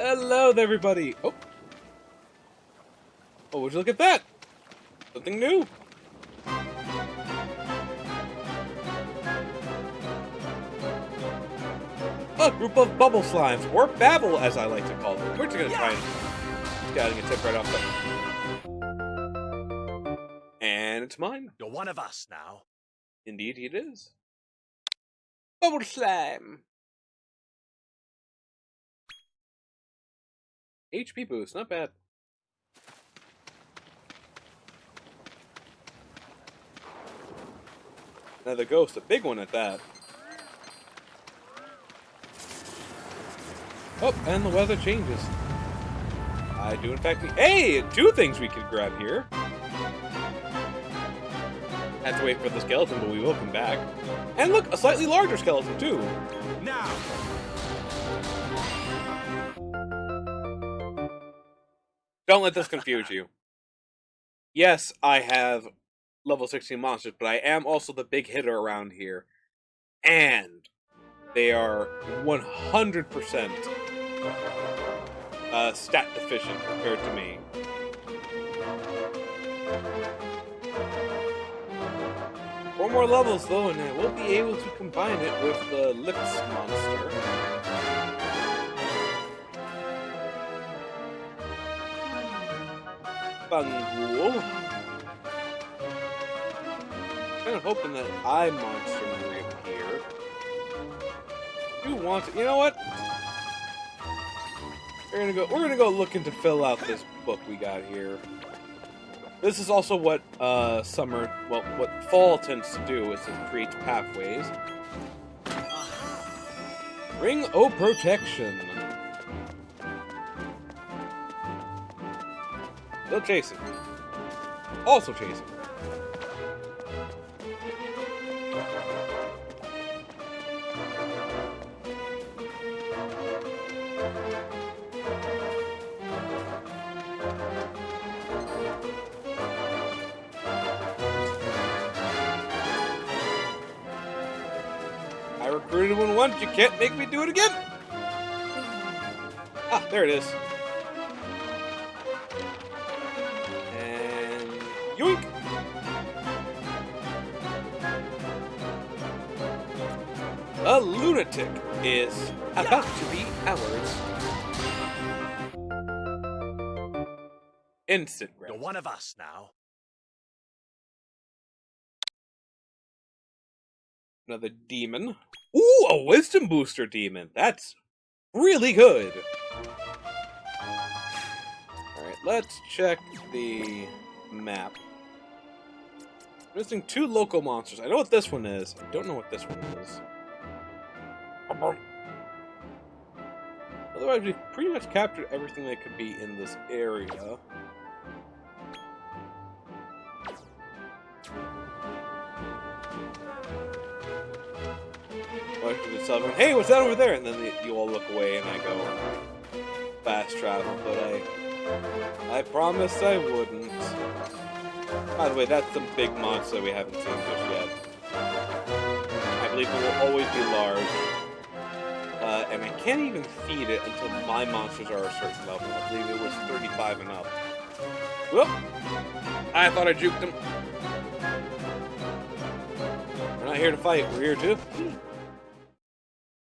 Hello there, everybody! Oh, would you look at that? Something new! A group of bubble slimes, or babble as I like to call them. We're just gonna try and scouting a tip right off the... And it's mine. You're one of us now. Indeed it is. Bubble slime! HP boost, not bad. Another ghost, a big one at that. Oh, and the weather changes. I do in fact need... Hey! Two things we could grab here. Have to wait for the skeleton, but we will come back. And look, a slightly larger skeleton too. Now! Don't let this confuse you. Yes, I have level 16 monsters, but I am also the big hitter around here. And they are 100% stat deficient compared to me. Four more levels though, and I will be able to combine it with the Lips monster. Bunghul. Kind of hoping that eye monster will reappear. You want to, you know what? We're gonna go looking to fill out this book we got here. This is also what what fall tends to do, is it creates pathways. Ring o' Protection. Still chasing. Also chasing. I recruited one once, you can't make me do it again! Ah, there it is. Yoink! A lunatic is about to be ours. Instant grab. You're one of us now. Another demon. Ooh, a wisdom booster demon. That's really good. Alright, let's check the map. Missing two local monsters. I know what this one is. I don't know what this one is. Otherwise, we've pretty much captured everything that could be in this area. Hey, what's that over there? And then you all look away, and I go fast travel. But I promised I wouldn't. By the way, that's the big monster that we haven't seen just yet. I believe it will always be large. And I can't even feed it until my monsters are a certain level. I believe it was 35 and up. Whoop! I thought I juked him. We're not here to fight, we're here to...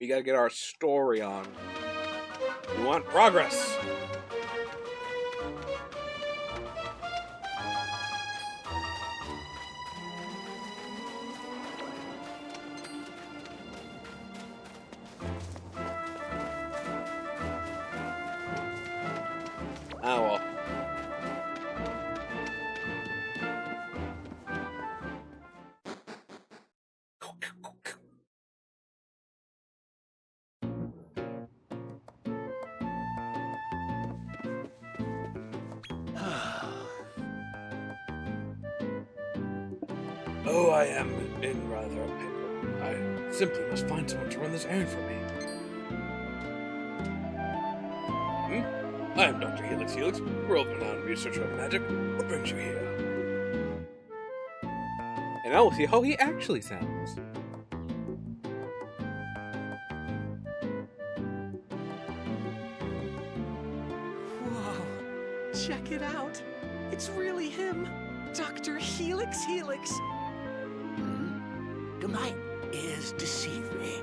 We gotta get our story on. We want progress! Ah, well. Oh, I am in rather a pickle. I simply must find someone to run this errand for me. I am Dr. Helix, world-renowned researcher of magic. What brings you here? And I will see how he actually sounds. Check it out. It's really him. Dr. Helix Helix. Do my ears deceive me?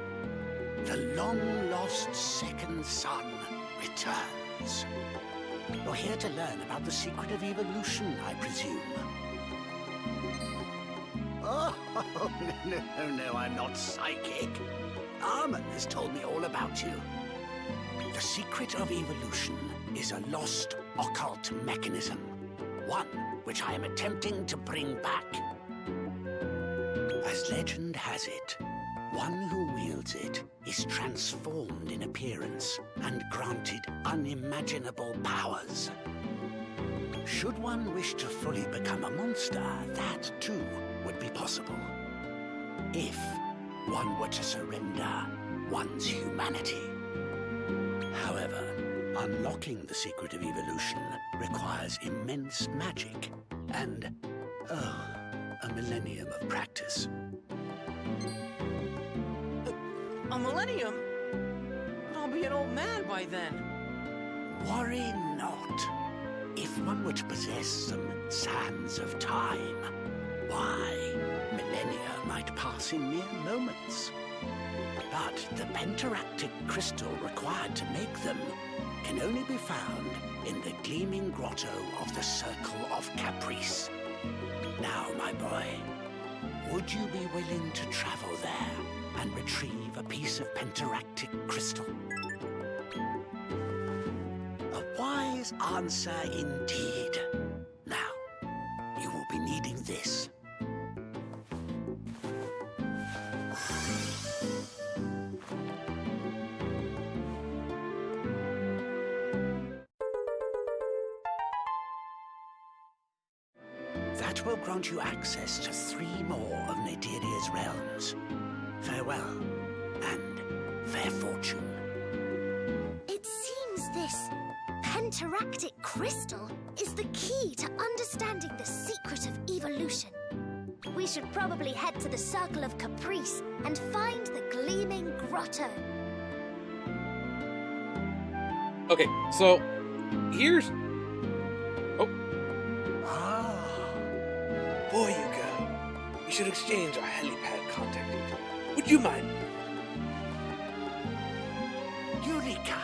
The long-lost second son returns. You're here to learn about the secret of evolution, I presume. Oh, no, I'm not psychic. Armin has told me all about you. The secret of evolution is a lost occult mechanism. One which I am attempting to bring back. As legend has it, one who wields it is transformed in appearance and granted unimaginable powers. Should one wish to fully become a monster, that too would be possible. If one were to surrender one's humanity. However, unlocking the secret of evolution requires immense magic and, a millennium of practice. A millennium? But I'll be an old man by then. Worry not. If one were to possess some sands of time, why, millennia might pass in mere moments. But the pentaractic crystal required to make them can only be found in the gleaming grotto of the Circle of Caprice. Now, my boy, would you be willing to travel there and retrieve a piece of pentaractic crystal? A wise answer indeed. Now, you will be needing this. That will grant you access to 3 more of Nadiria's realms. Farewell, and fair fortune. It seems this pentaractic crystal is the key to understanding the secret of evolution. We should probably head to the Circle of Caprice and find the gleaming grotto. Okay, so here's... Before you go, we should exchange our helipad contact details. Would you mind? Eureka!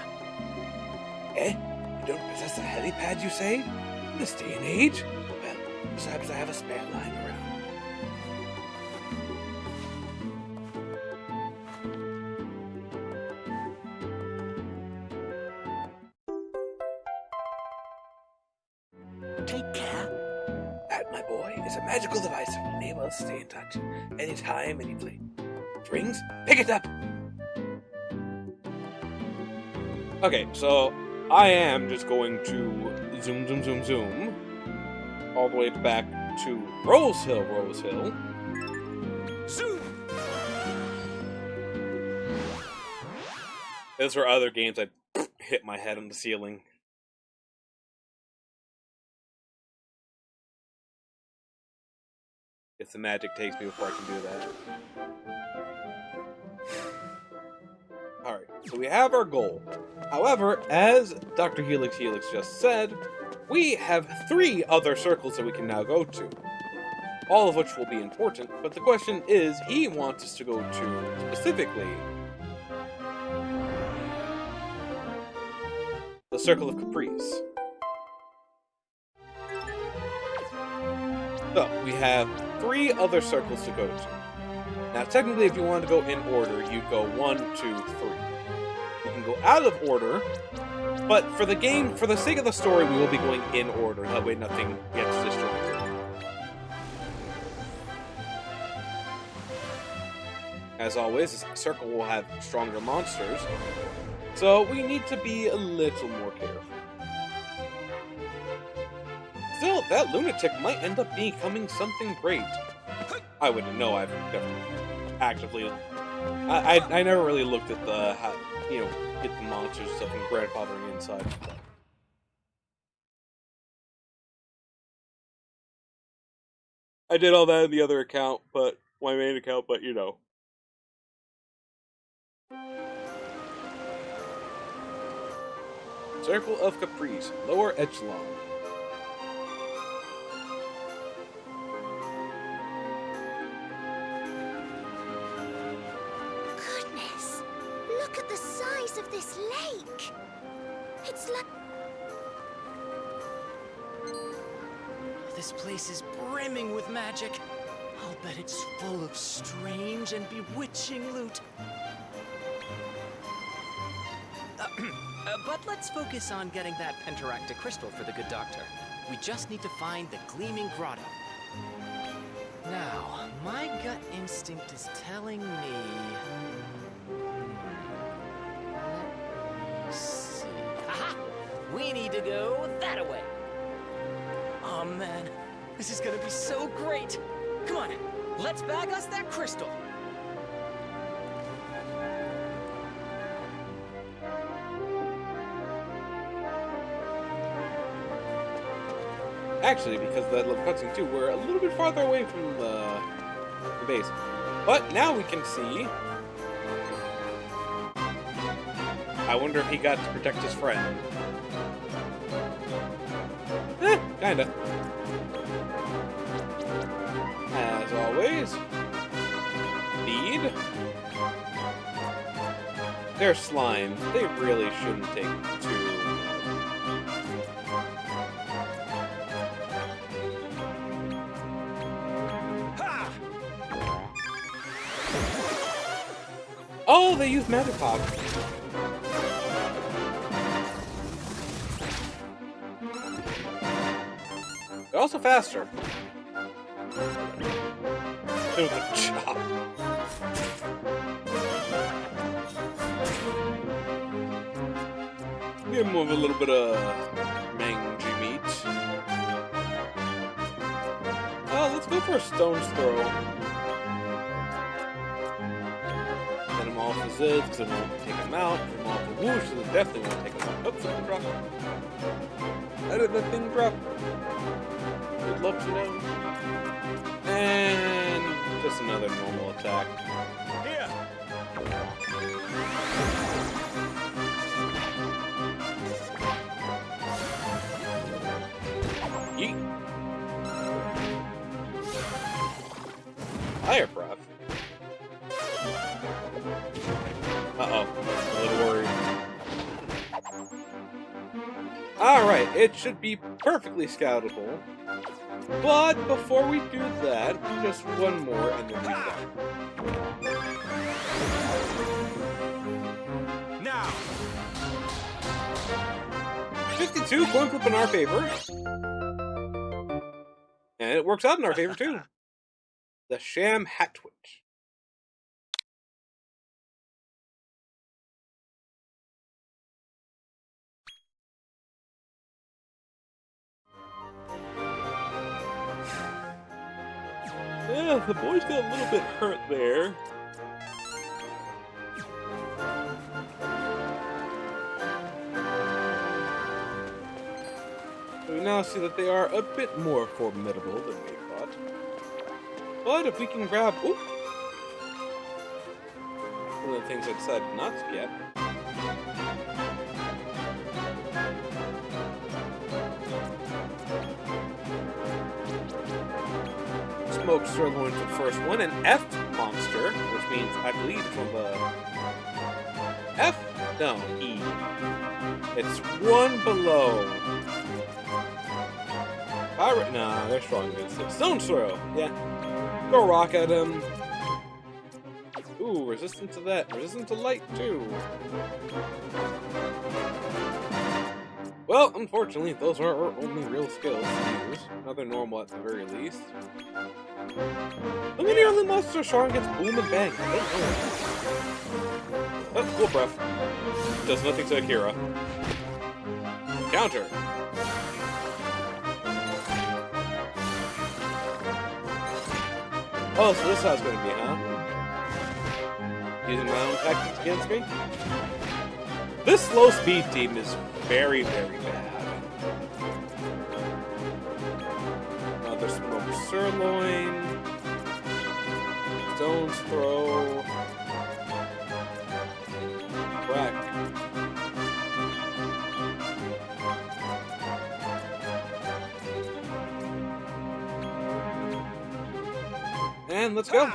Eh? You don't possess a helipad, you say? In this day and age? Well, perhaps I have a spare line around. Take care. That, my boy, is a magical device that will enable us to stay in touch. Anytime, any place. It rings, pick it up! Okay, so I am just going to zoom, all the way back to Rose Hill. Zoom! Those were other games I hit my head on the ceiling. If the magic takes me before I can do that. Alright, so we have our goal. However, as Dr. Helix just said, we have 3 other circles that we can now go to. All of which will be important, but the question is, he wants us to go to, specifically, the Circle of Caprice. So, we have 3 other circles to go to. Now, technically, if you wanted to go in order, you'd go 1, 2, 3. You can go out of order, but for the sake of the story, we will be going in order. That way nothing gets disjointed. As always, this circle will have stronger monsters, so we need to be a little more careful. Still, that lunatic might end up becoming something great. I wouldn't know. I've never actively... I never really looked at the, get the monsters and stuff and grandfathering inside. I did all that in the other account, but my main account, but you know. Circle of Caprice, lower echelon. Look at the size of this lake. It's like... This place is brimming with magic. I'll bet it's full of strange and bewitching loot. But let's focus on getting that pentaractic crystal for the good doctor. We just need to find the Gleaming Grotto. Now, my gut instinct is telling me... Let's see... Aha! We need to go that-a-way. Oh man, this is gonna be so great! Come on, let's bag us that crystal! Actually, because that little cutscene too, we're a little bit farther away from the base. But now we can see... I wonder if he got to protect his friend. Kinda. As always, feed. They're slimes. They really shouldn't take too... Oh, they use Magic Pop. They're also faster. It was a chop. Give him a little bit of mangy meat. Oh, let's go for a stone's throw. Get him off the Zids, because it won't take him out. Get him off the Whoosh, so it definitely won't take him out. Oops, something dropped. How did that thing drop? Would love to know. And just another normal attack. Here! Yeet. Fire breath. Uh-oh. A little worried. Alright, it should be perfectly scoutable. But before we do that, just one more and then we're done. Now! 52 coin flip in our favor. And it works out in our favor too. The Sham Hat Twitch. Yeah, the boys got a little bit hurt there. We now see that they are a bit more formidable than we thought. But if we can grab... Oop! One of the things I decided not to get. Smoke Sirloin for the first one, an F monster, which means I believe it's one of the... F? No, E. It's one below. Pirate? Nah, they're strong against it. Stone Throw! Yeah. Throw a rock at him. Ooh, resistant to that. Resistant to light, too. Well, unfortunately, those are our only real skills to use. Another normal at the very least. How many early monsters are strong against Boom and Bang? I don't know. Oh, cool breath. Does nothing to Akira. Counter. Oh, so this is how it's going to be, huh? Using my own tactics against me? This slow speed team is very, very bad. Another Smoke Sirloin. Stone's Throw. Crack. And let's go.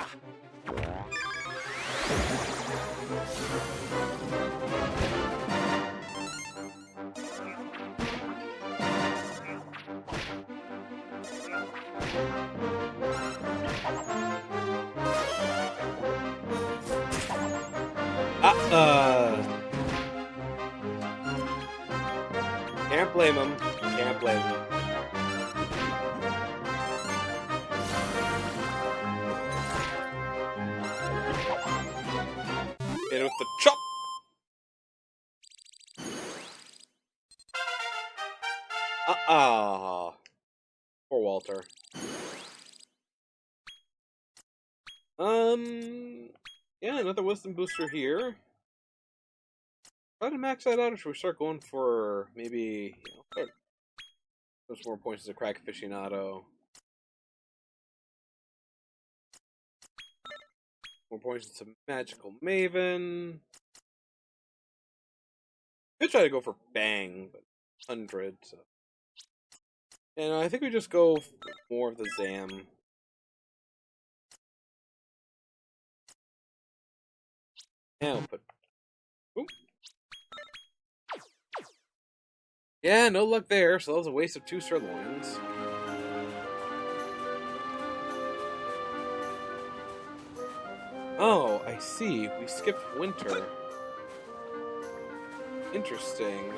Can't blame him. Can't blame him. Hit with the chop. Poor Walter. Yeah, another wisdom booster here. Try to max that out, or should we start going for maybe, some more points as a crack aficionado? More points as a magical maven. Could try to go for bang, but 100. So. And I think we just go for more of the Zam. Yeah, we'll put. Ooh. Yeah, no luck there, so that was a waste of 2 sirloins. Oh, I see. We skipped winter. Interesting.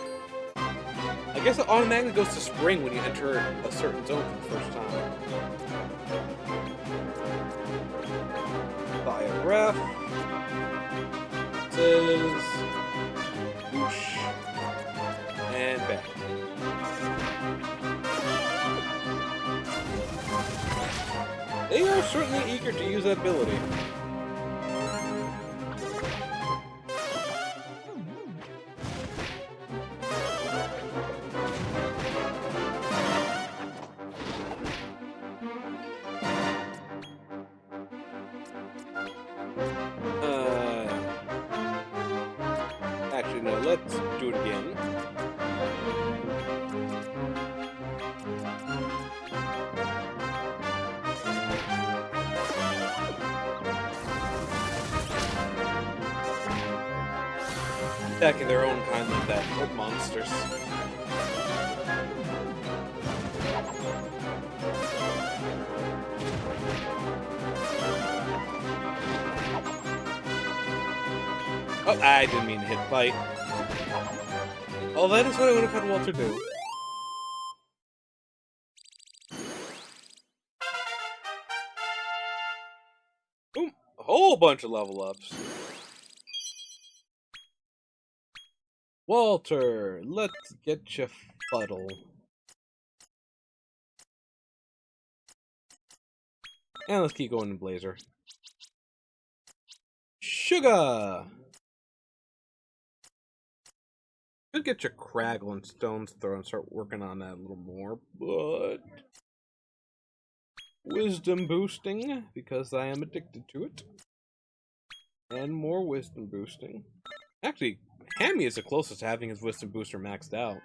I guess it automatically goes to spring when you enter a certain zone for the first time. Buy a breath. Says whoosh and back. They are certainly eager to use that ability. Actually, no, let's do it again. Attacking their own kind like that. What monsters. Oh, I didn't mean to hit fight. Oh, that is what I would have had Walter do. Boom! A whole bunch of level ups. Walter, let's get you fuddle. And let's keep going in Blazer. Sugar! Could get your Craggle and Stone's Throw and start working on that a little more, but wisdom boosting, because I am addicted to it. And more wisdom boosting. Actually, Hammy is the closest to having his wisdom booster maxed out.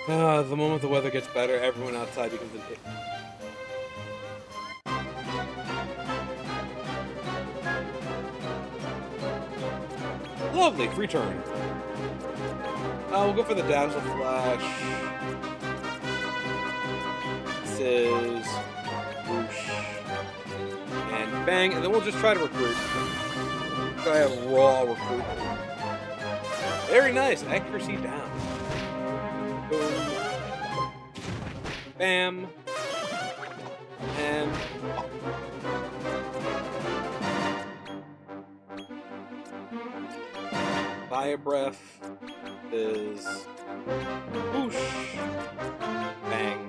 The moment the weather gets better, everyone outside becomes a... Lovely, free turn. We'll go for the Dazzle Flash. This is whoosh and bang, and then we'll just try to recruit. Try a raw recruit. Very nice, accuracy down. Boom. Bam. And pop. Fire breath is whoosh, bang.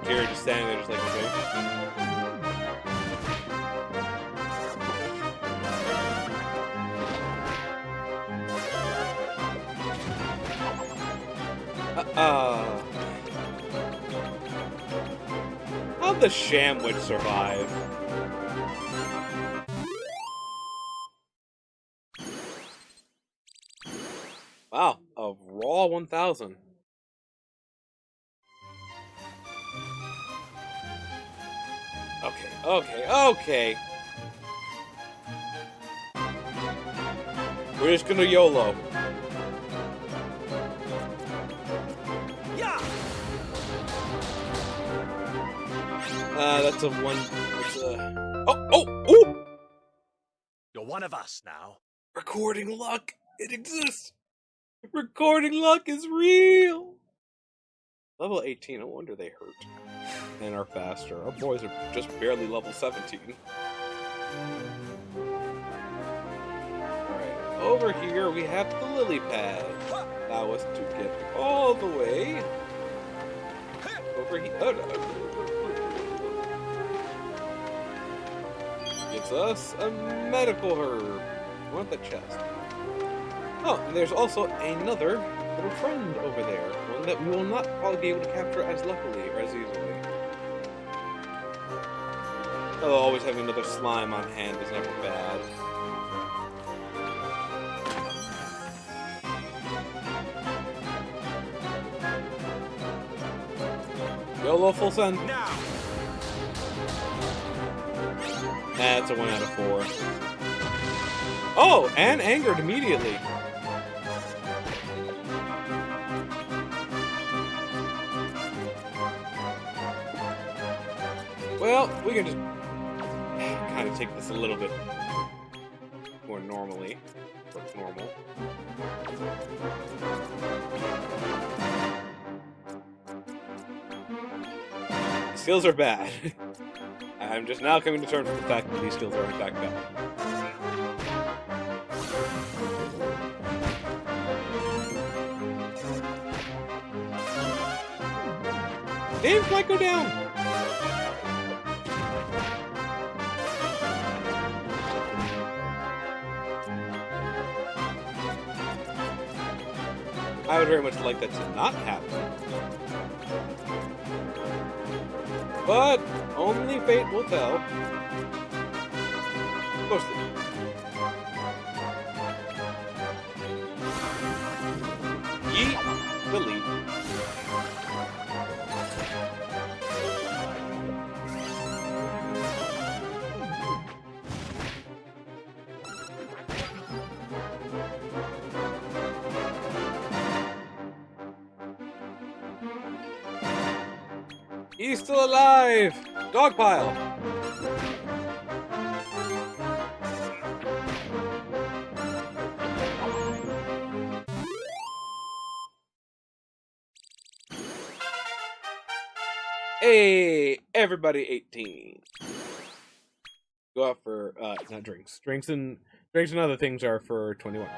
Jerry just standing there, just like okay. How'd the Shamwich survive? Wow, a raw 1000. Okay. We're just gonna YOLO. Yeah. That's a one. That's a. Oh! You're one of us now. Recording luck. It exists. Recording luck is real. Level 18. No wonder they hurt and are faster. Our boys are just barely level 17. Alright, over here we have the lily pad. Allow us to get all the way over here. Oh, no. Gives us a medical herb. I want the chest. Oh, and there's also another little friend over there. One that we will not probably be able to capture as luckily or as easily. Although always having another slime on hand is never bad. YOLO full send. Now. That's a 1 out of 4. Oh, and angered immediately. Well, we can just kind of take this a little bit more normally. Or normal. The skills are bad. I'm just now coming to terms with the fact that these skills are in fact bad. Names might go down! I would very much like that to not happen. But only fate will tell. Mostly. Yeet the lead. He's still alive! Dogpile! Hey, everybody 18. Go out for, not drinks. Drinks and other things are for 21.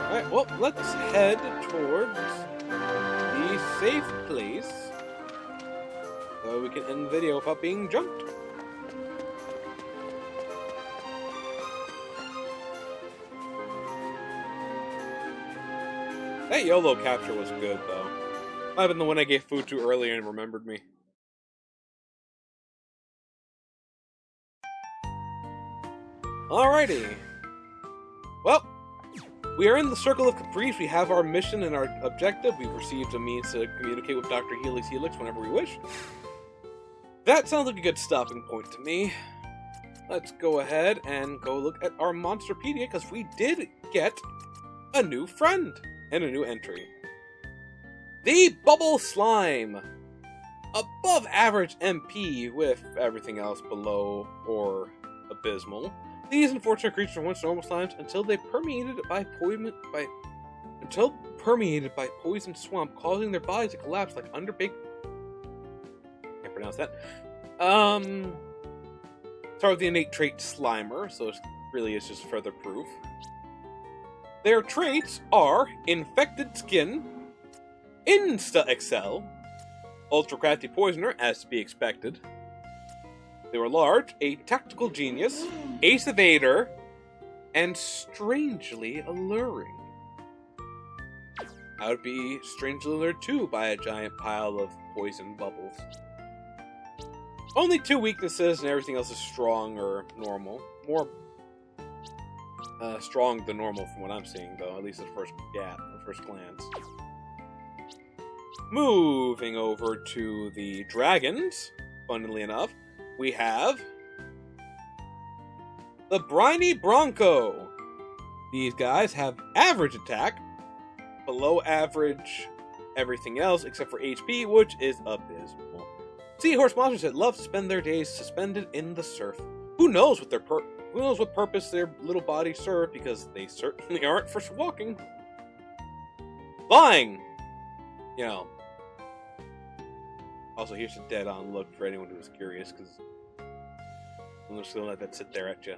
Alright, well, let's head towards the safe place so we can end the video without being jumped. That YOLO capture was good, though. Might have been the one I gave food to earlier and remembered me. Alrighty. Well, we are in the Circle of Caprice. We have our mission and our objective. We've received a means to communicate with Dr. Helix whenever we wish. That sounds like a good stopping point to me. Let's go ahead and go look at our Monsterpedia, because we did get a new friend and a new entry. The Bubble Slime. Above average MP with everything else below or abysmal. These unfortunate creatures are once normal slimes until permeated by poison swamp, causing their bodies to collapse like underbaked. Can't pronounce that. Start with the innate trait Slimer, so it really is just further proof. Their traits are Infected Skin, Insta-Excel, Ultra Crafty Poisoner, as to be expected. They were large, a tactical genius, ace evader, and strangely alluring. I would be strangely allured too by a giant pile of poison bubbles. Only 2 weaknesses and everything else is strong or normal. More strong than normal from what I'm seeing, though, at least at first glance. Moving over to the dragons, funnily enough, we have the Briny Bronco. These guys have average attack, below average everything else except for HP, which is abysmal. Seahorse monsters that love to spend their days suspended in the surf. Who knows what purpose their little bodies serve, because they certainly aren't for walking. Flying! You know. Also, here's a dead-on look for anyone who's curious, because I'm just gonna let that sit there at you.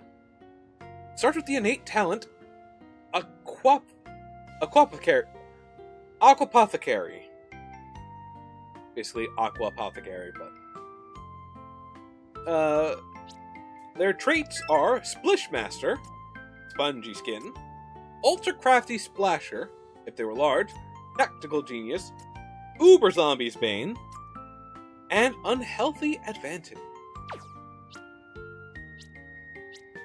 Starts with the innate talent, Aquapothecary. Basically, Aquapothecary, but... their traits are Splish Master, Spongy Skin, Ultra Crafty Splasher, if they were large, Tactical Genius, Uber Zombies Bane, and Unhealthy Advantage.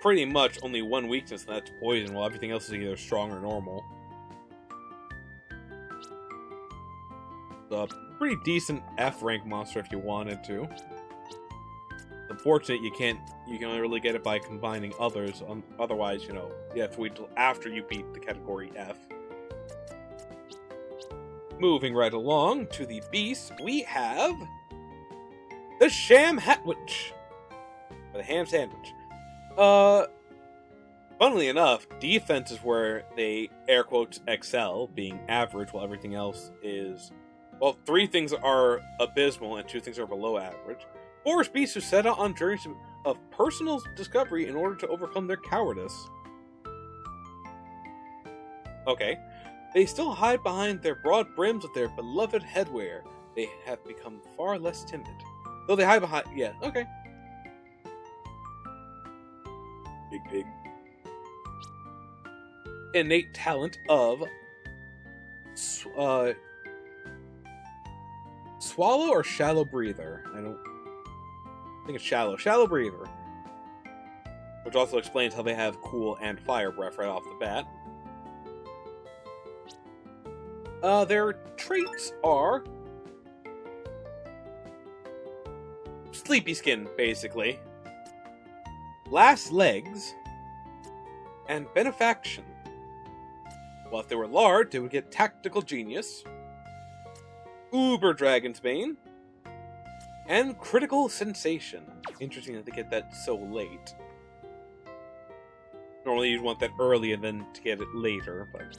Pretty much only one weakness, and that's poison, while everything else is either strong or normal. A pretty decent F-rank monster if you wanted to. Unfortunate, you can only really get it by combining others. Otherwise, you have to wait till after you beat the category F. Moving right along to the beast, we have the Sham Hatwich, or the Ham Sandwich. Funnily enough, defense is where they air quotes excel, being average, while everything else is, well, 3 things are abysmal and 2 things are below average. Forest beasts who set out on journeys of personal discovery in order to overcome their cowardice. Okay. They still hide behind their broad brims of their beloved headwear. They have become far less timid. Though they hide behind... Yeah, okay. Big pig. Innate talent of... Swallow or Shallow Breather? I think it's Shallow. Shallow Breather. Which also explains how they have cool and fire breath right off the bat. Their traits are... Sleepy Skin, basically. Last Legs. And Benefaction. Well, if they were large, they would get Tactical Genius. Uber Dragon's Bane. And Critical Sensation. Interesting that they get that so late. Normally you'd want that early and then to get it later, but...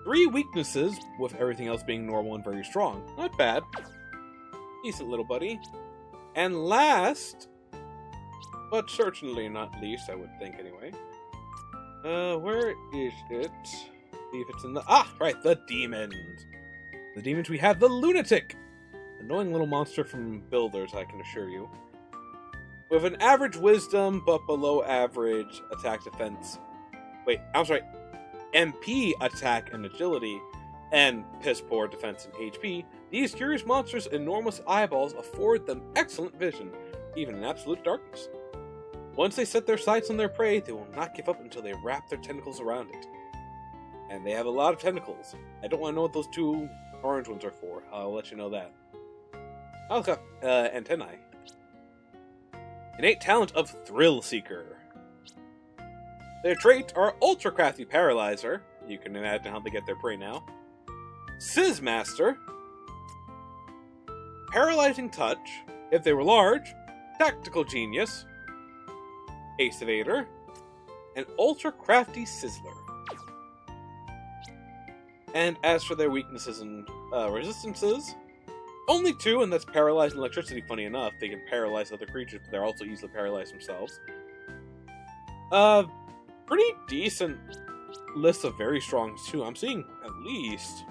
3 weaknesses, with everything else being normal and very strong. Not bad. Decent little buddy. And last, but certainly not least, I would think anyway. Where is it? See if it's in the... Ah, right, the demons. The demons, we have the Lunatic. Annoying little monster from Builders, I can assure you. With an average wisdom, but below average attack defense. Wait, I'm sorry. MP attack and agility, and piss poor defense and HP, these curious monsters' enormous eyeballs afford them excellent vision, even in absolute darkness. Once they set their sights on their prey, they will not give up until they wrap their tentacles around it. And they have a lot of tentacles. I don't want to know what those 2 orange ones are for. I'll let you know that. Okay, antennae. Innate talent of Thrill Seeker. Their traits are Ultra Crafty Paralyzer. You can imagine how they get their prey now. Sizz Master. Paralyzing Touch. If they were large. Tactical Genius. Ace Evader. And Ultra Crafty Sizzler. And as for their weaknesses and resistances, only 2, and that's Paralyze and Electricity. Funny enough, they can paralyze other creatures, but they're also easily paralyzed themselves. Pretty decent list of very strongs, too. I'm seeing at least...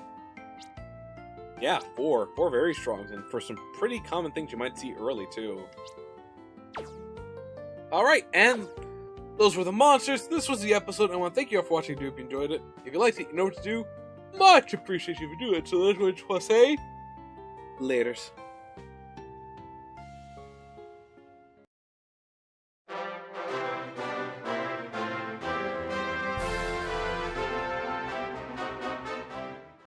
Yeah, 4. 4 very strongs, and for some pretty common things you might see early, too. Alright, and those were the monsters. This was the episode. I want to thank you all for watching. I hope you enjoyed it. If you liked it, you know what to do. Much appreciate you for doing it. So that's what I want to say. Laters.